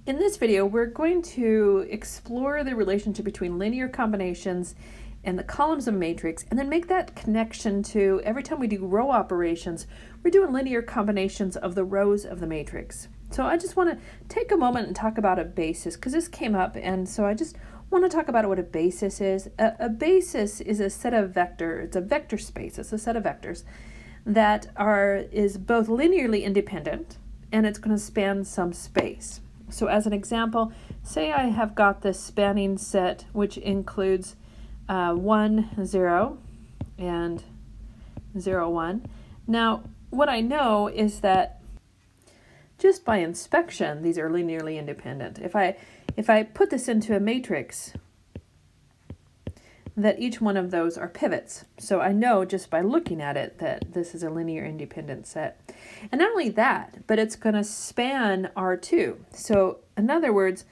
In this video, we're going to explore the relationship between linear combinations and the columns of matrix, and then make that connection to every time we do row operations, we're doing linear combinations of the rows of the matrix. So I just want to take a moment and talk about a basis, because this came up, and so I just want to talk about what a basis is. A basis is a set of vectors, it's a vector space, it's a set of vectors that is both linearly independent, and it's going to span some space. So as an example, say I have got this spanning set which includes 1, 0, and 0, 1. Now, what I know is that just by inspection, these are linearly independent. If I put this into a matrix, that each one of those are pivots. So I know just by looking at it that this is a linear independent set. And not only that, but it's going to span R2. So in other words,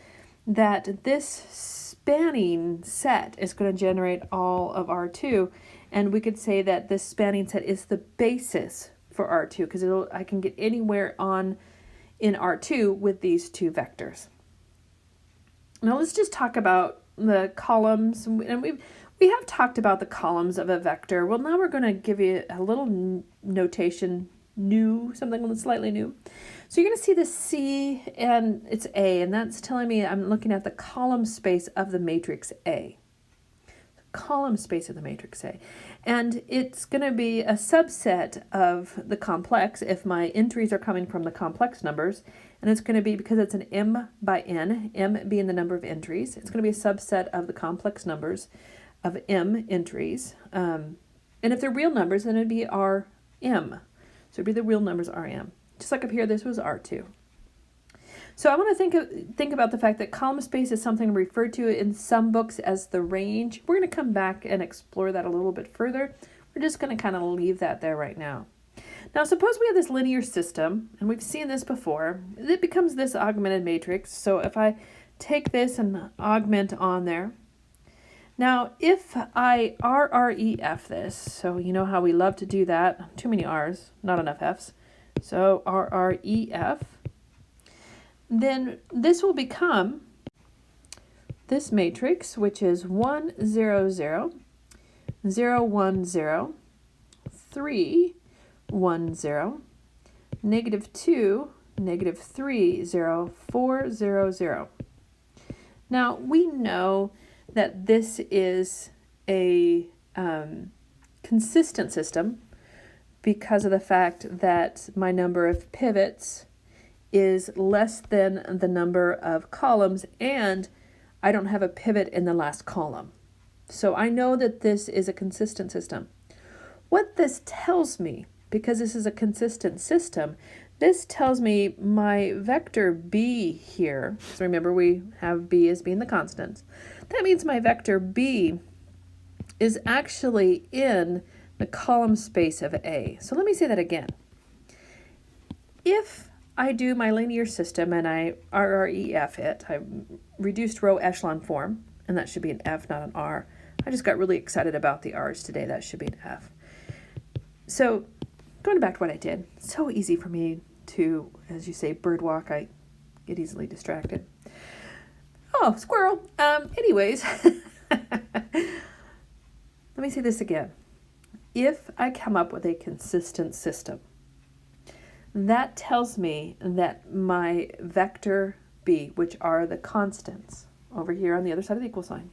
that this spanning set is going to generate all of R2. And we could say that this spanning set is the basis for R2, because I can get anywhere in R2 with these two vectors. Now let's just talk about the columns, and we have talked about the columns of a vector. Well, now we're going to give you a little notation, something slightly new. So you're going to see the C and it's A, and that's telling me I'm looking at the column space of the matrix A. Column space of the matrix A. And it's going to be a subset of the complex if my entries are coming from the complex numbers. And it's going to be, because it's an M by N, M being the number of entries, it's going to be a subset of the complex numbers of M entries. And if they're real numbers, then it'd be RM. So it'd be the real numbers RM. Just like up here, this was R2. So I want to think about the fact that column space is something referred to in some books as the range. We're going to come back and explore that a little bit further. We're just going to kind of leave that there right now. Now suppose we have this linear system, and we've seen this before. It becomes this augmented matrix. So if I take this and augment on there, now, if I RREF this, so you know how we love to do that, too many R's, not enough F's, so RREF, then this will become this matrix, which is 1, 0, 0, 0, 1, 0, 3, 1, 0, negative 2, negative 3, 0, 4, 0, 0. Now, we know that this is a consistent system because of the fact that my number of pivots is less than the number of columns, and I don't have a pivot in the last column. So I know that this is a consistent system. What this tells me, because this is a consistent system, this tells me my vector B here, so remember we have B as being the constant, that means my vector B is actually in the column space of A. So let me say that again. If I do my linear system and I RREF it, I reduced row echelon form, and that should be an F, not an R. I just got really excited about the R's today. That should be an F. So going back to what I did, so easy for me to, as you say, birdwalk. I get easily distracted. Oh, squirrel. Anyways, let me say this again. If I come up with a consistent system, that tells me that my vector B, which are the constants over here on the other side of the equal sign,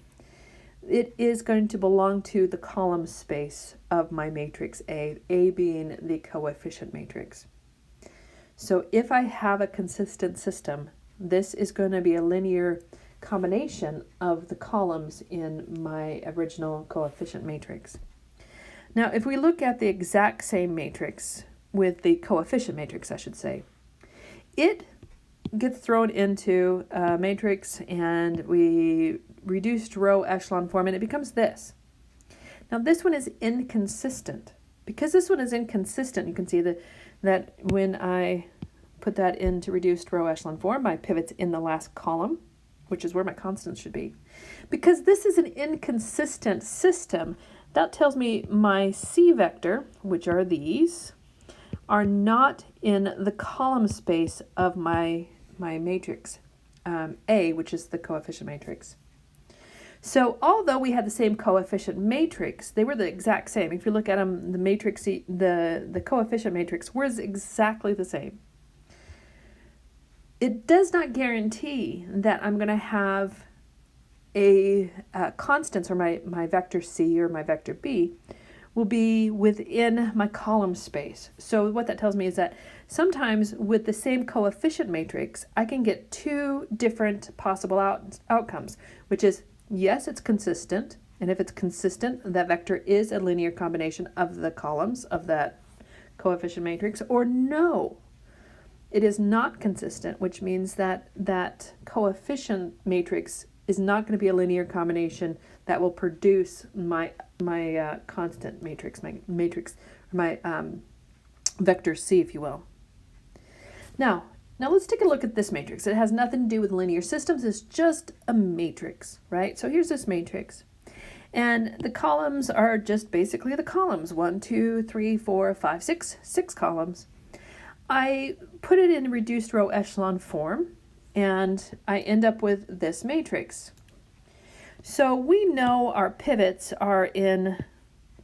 it is going to belong to the column space of my matrix A being the coefficient matrix. So if I have a consistent system, this is going to be a linear combination of the columns in my original coefficient matrix. Now, if we look at the exact same matrix with the coefficient matrix, I should say, it gets thrown into a matrix and we reduced row echelon form, and it becomes this. Now, this one is inconsistent. Because this one is inconsistent, you can see that when I put that into reduced row echelon form, my pivot's in the last column, which is where my constants should be. Because this is an inconsistent system, that tells me my C vector, which are these, are not in the column space of my matrix. A, which is the coefficient matrix. So although we had the same coefficient matrix, they were the exact same. If you look at them, the matrix, the coefficient matrix was exactly the same. It does not guarantee that I'm going to have a constants, or my vector C or my vector B will be within my column space. So what that tells me is that sometimes with the same coefficient matrix, I can get two different possible outcomes, which is yes, it's consistent. And if it's consistent, that vector is a linear combination of the columns of that coefficient matrix, or no, it is not consistent, which means that that coefficient matrix is not going to be a linear combination that will produce my constant matrix, my vector C, if you will. Now let's take a look at this matrix. It has nothing to do with linear systems. It's just a matrix, right? So here's this matrix. And the columns are just basically the columns. 1, 2, 3, 4, 5, 6 columns. I put it in reduced row echelon form, and I end up with this matrix. So we know our pivots are in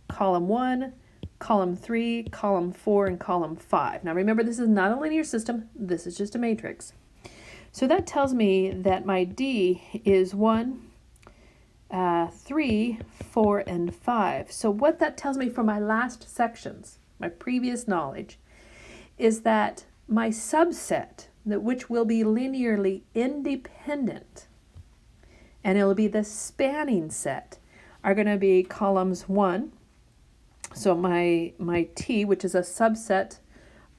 column 1, column 3, column 4, and column 5. Now remember, this is not a linear system. This is just a matrix. So that tells me that my D is 1, 3, 4, and 5. So what that tells me from my last sections, my previous knowledge, is that my subset, which will be linearly independent, and it'll be the spanning set, are going to be columns 1. So my T, which is a subset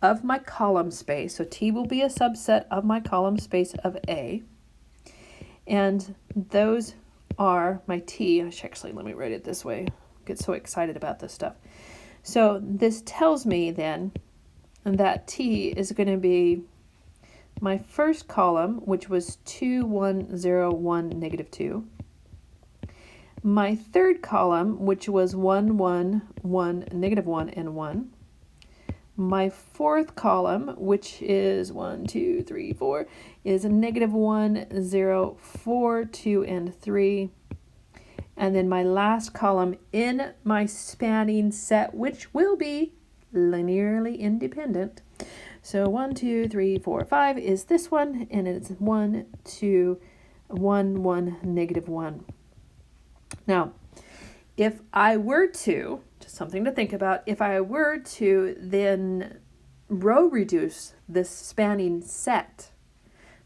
of my column space. So T will be a subset of my column space of A. And those are my T. Actually, let me write it this way. I get so excited about this stuff. So this tells me then that T is going to be my first column, which was 2, 1, 0, 1, negative 2. My third column, which was 1, 1, 1, negative 1, and 1. My fourth column, which is 1, 2, 3, 4, is a negative 1, 0, 4, 2, and 3. And then my last column in my spanning set, which will be linearly independent. So 1, 2, 3, 4, 5 is this one, and it's 1, 2, 1, 1, negative 1. Now, if I were to, just something to think about, if I were to then row reduce this spanning set,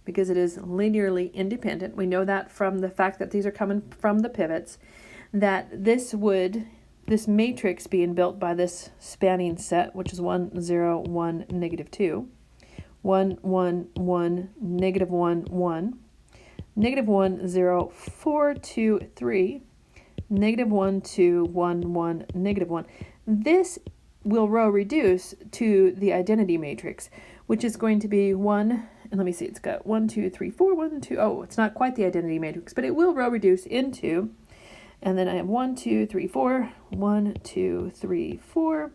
because it is linearly independent, we know that from the fact that these are coming from the pivots, that this matrix being built by this spanning set, which is 1, 0, 1, negative 2, 1, 1, 1, negative 1, 1, negative 1, 0, 4, 2, 3, negative 1, 2, 1, 1, negative 1. This will row reduce to the identity matrix, which is going to be 1, and let me see, it's got 1, 2, 3, 4, 1, 2, oh, it's not quite the identity matrix, but it will row reduce into, and then I have 1, 2, 3, 4, 1, 2, 3, 4,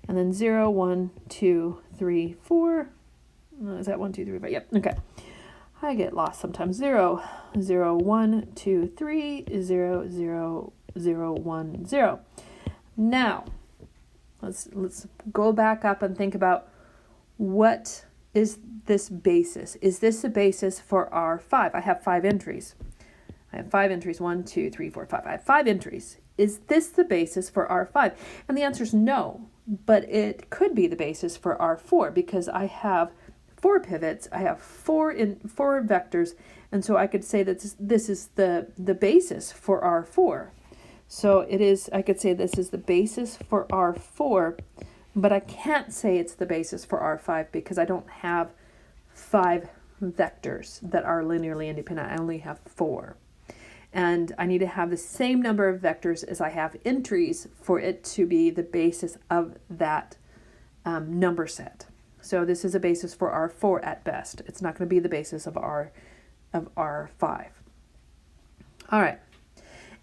and then 0, 1, 2, 3, 4. Is that 1, 2, 3, 4? Yep, okay. I get lost sometimes. 0, 0, 1, 2, 3, 0, 0, 0, 1, 0. Now, let's go back up and think about what is this basis. Is this the basis for our 5? I have 5 entries. 1, 2, 3, 4, 5. I have 5 entries. Is this the basis for R5? And the answer is no, but it could be the basis for R4 because I have 4 pivots. I have 4 vectors, and so I could say that this is the basis for R4. So it is. I could say this is the basis for R4, but I can't say it's the basis for R5 because I don't have 5 vectors that are linearly independent. I only have 4. And I need to have the same number of vectors as I have entries for it to be the basis of that number set. So this is a basis for R4 at best. It's not going to be the basis of R5. All right.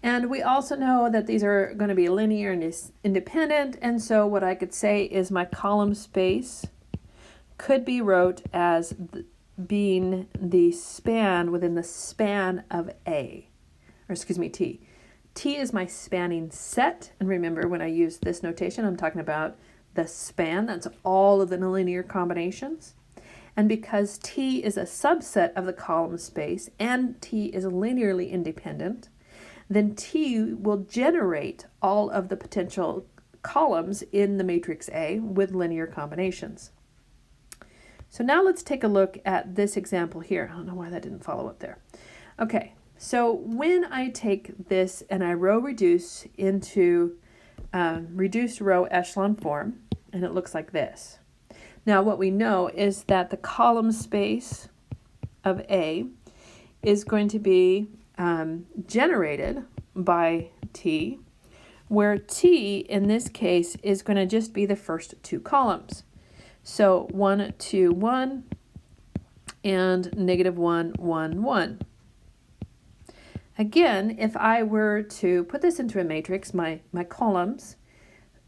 And we also know that these are going to be linear and independent. And so what I could say is my column space could be wrote as being the span within the span of A, or excuse me, T. T is my spanning set, and remember when I use this notation, I'm talking about the span, that's all of the linear combinations. And because T is a subset of the column space and T is linearly independent, then T will generate all of the potential columns in the matrix A with linear combinations. So now let's take a look at this example here. I don't know why that didn't follow up there. Okay, so when I take this and I row reduce into reduced row echelon form, and it looks like this. Now what we know is that the column space of A is going to be generated by T, where T in this case is going to just be the first two columns. So 1, 2, 1, and negative 1, 1, 1. Again, if I were to put this into a matrix, my columns,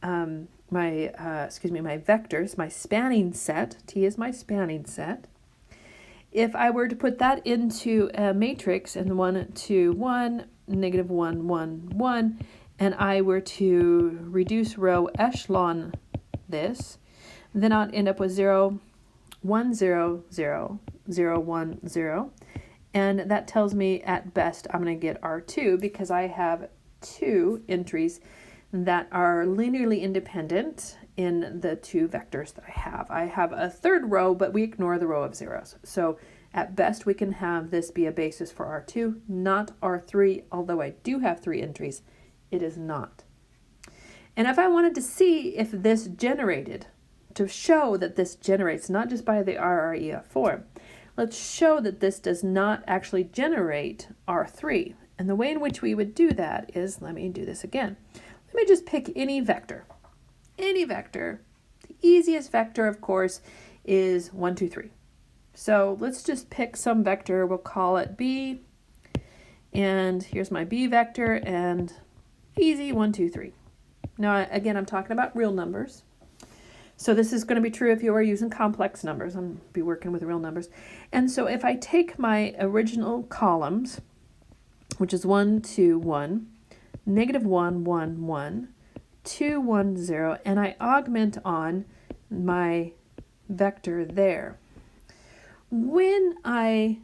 my vectors, my spanning set, T is my spanning set. If I were to put that into a matrix and 1, 2, 1, negative 1, 1, 1, and I were to reduce row echelon this, then I'd end up with 0, 1, 0, 0, 0, 1, 0. And that tells me at best I'm going to get R2 because I have two entries that are linearly independent in the two vectors that I have. I have a third row, but we ignore the row of zeros. So at best we can have this be a basis for R2, not R3, although I do have three entries. It is not. And if I wanted to see if this generated, to show that this generates not just by the RREF form, let's show that this does not actually generate R3. And the way in which we would do that is, let me do this again. Let me just pick any vector. Any vector. The easiest vector, of course, is 1, 2, 3. So let's just pick some vector. We'll call it B. And here's my B vector, and easy 1, 2, 3. Now, again, I'm talking about real numbers. So this is going to be true if you are using complex numbers. I'm going to be working with real numbers. And so if I take my original columns, which is 1, 2, 1, negative 1, 1, 1, 2, 1, 0, and I augment on my vector there. When I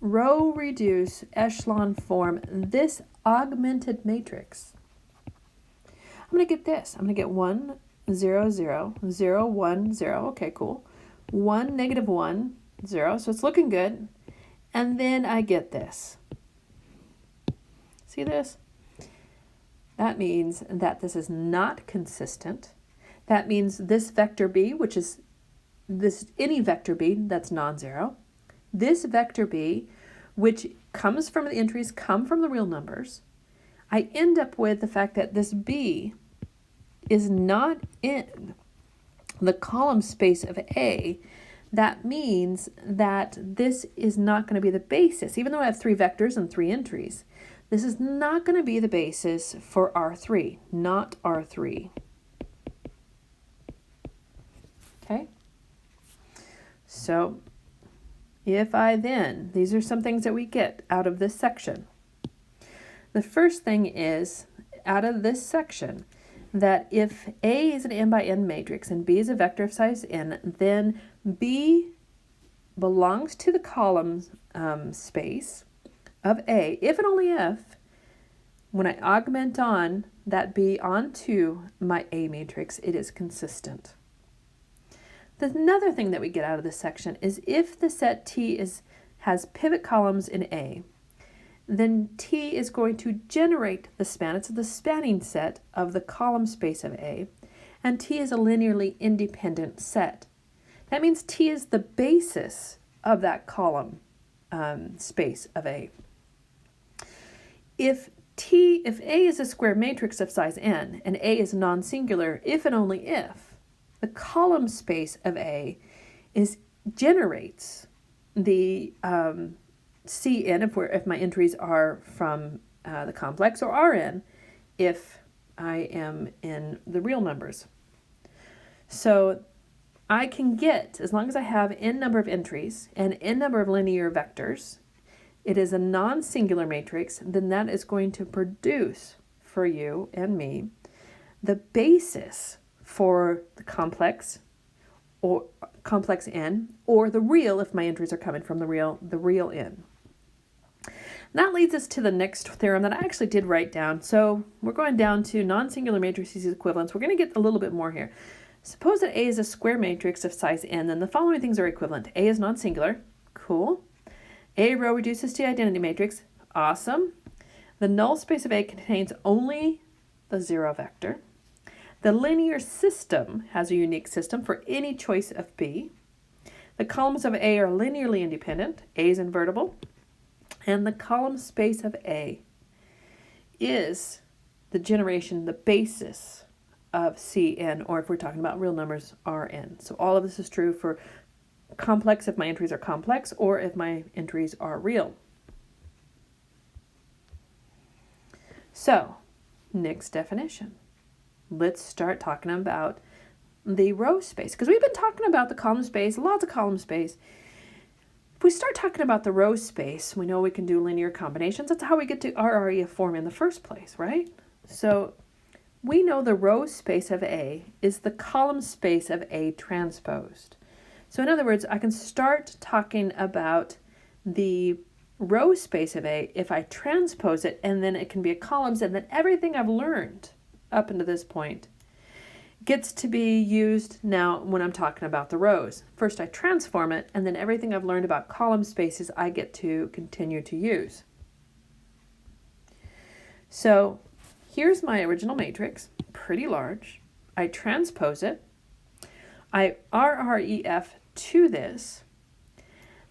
row reduce echelon form this augmented matrix, I'm going to get this. I'm going to get 1, 0, 0, 0, 1, 0. Okay, cool. 1, negative 1, 0. So it's looking good. And then I get this. See this? That means that this is not consistent. That means this vector B, which is any vector B that's non-zero, this vector B, which comes from the entries, come from the real numbers, I end up with the fact that this B is not in the column space of A. That means that this is not going to be the basis. Even though I have three vectors and three entries, this is not going to be the basis for R3, not R3. Okay? So if I then, these are some things that we get out of this section. The first thing is, out of this section, that if A is an n by n matrix and B is a vector of size n, then B belongs to the column space of A, if and only if, when I augment on that B onto my A matrix, it is consistent. Another thing that we get out of this section is if the set T has pivot columns in A, then T is going to generate the span. It's the spanning set of the column space of A, and T is a linearly independent set. That means T is the basis of that column space of A. If A is a square matrix of size n, and A is non-singular, if and only if, the column space of A generates the Cn if my entries are from the complex, or Rn if I am in the real numbers. So I can get, as long as I have n number of entries and n number of linear vectors, it is a non-singular matrix, then that is going to produce for you and me the basis for the complex or complex n, or the real if my entries are coming from the real n. And that leads us to the next theorem that I actually did write down. So we're going down to non-singular matrices equivalence. We're going to get a little bit more here. Suppose that A is a square matrix of size n, then the following things are equivalent. A is non-singular. Cool. A row reduces to identity matrix. Awesome. The null space of A contains only the 0 vector. The linear system has a unique system for any choice of B. The columns of A are linearly independent. A is invertible. And the column space of A is the generation, the basis of Cn, or if we're talking about real numbers, Rn. So all of this is true for complex if my entries are complex, or if my entries are real. So, next definition. Let's start talking about the row space, because we've been talking about the column space, lots of column space. If we start talking about the row space, we know we can do linear combinations. That's how we get to RREF form in the first place, right? So we know the row space of A is the column space of A transposed. So in other words, I can start talking about the row space of A if I transpose it, and then it can be a columns, and then everything I've learned up until this point gets to be used now when I'm talking about the rows. First I transform it, and then everything I've learned about column spaces I get to continue to use. So here's my original matrix, pretty large. I transpose it. I RREF to this.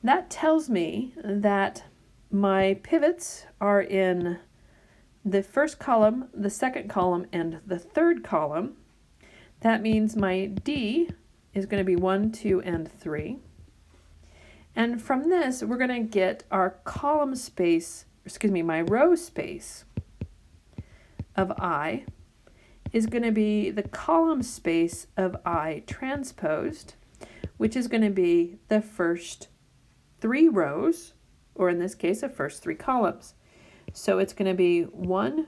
That tells me that my pivots are in the first column, the second column, and the third column. That means my D is going to be 1, 2, and 3. And from this, we're going to get our column space, my row space of I is going to be the column space of I transposed, which is going to be the first 3 rows, or in this case, the first 3 columns. So it's going to be 1,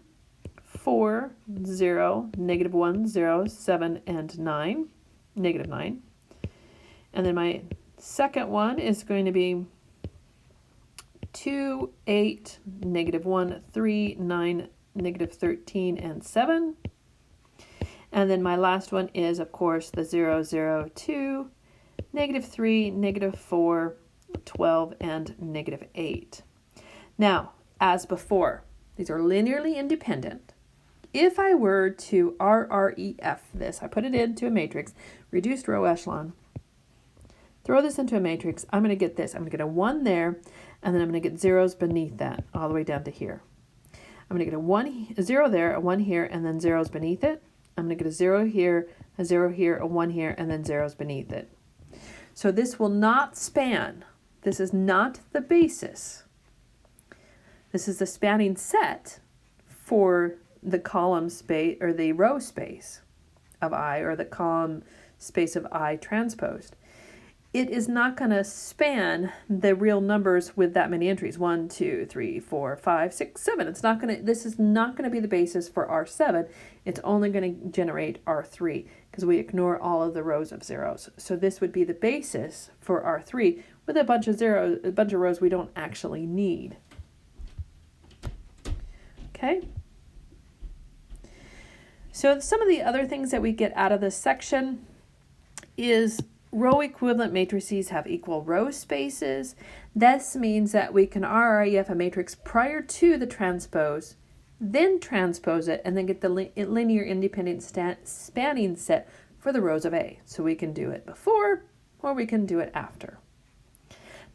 4, 0, negative 1, 0, 7, and 9, negative 9. And then my second one is going to be 2, 8, negative 1, 3, 9, negative 13, and 7. And then my last one is, of course, the 0, 0, 2, negative 3, negative 4, 12, and negative 8. Now, as before, these are linearly independent. If I were to RREF this, I put it into a matrix, reduced row echelon, throw this into a matrix, I'm going to get this. I'm going to get a 1 there, and then I'm going to get zeros beneath that, all the way down to here. I'm going to get a 0 there, a 1 here, and then zeros beneath it. I'm going to get a 0 here, a 0 here, a 1 here, and then zeros beneath it. So this will not span. This is not the basis. This is the spanning set for the column space, or the row space of I, or the column space of I transposed. It is not going to span the real numbers with that many entries. 1, 2, 3, 4, 5, 6, 7. It's not going to, this is not going to be the basis for R7. It's only going to generate R3 because we ignore all of the rows of zeros. So this would be the basis for R3 with a bunch of zeros, a bunch of rows we don't actually need. Okay. So some of the other things that we get out of this section is row equivalent matrices have equal row spaces. This means that we can RREF a matrix prior to the transpose, then transpose it, and then get the linear independent spanning set for the rows of A. So we can do it before, or we can do it after.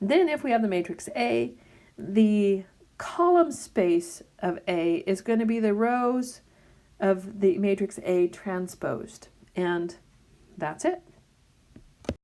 Then if we have the matrix A, the column space of A is going to be the rows of the matrix A transposed. And that's it.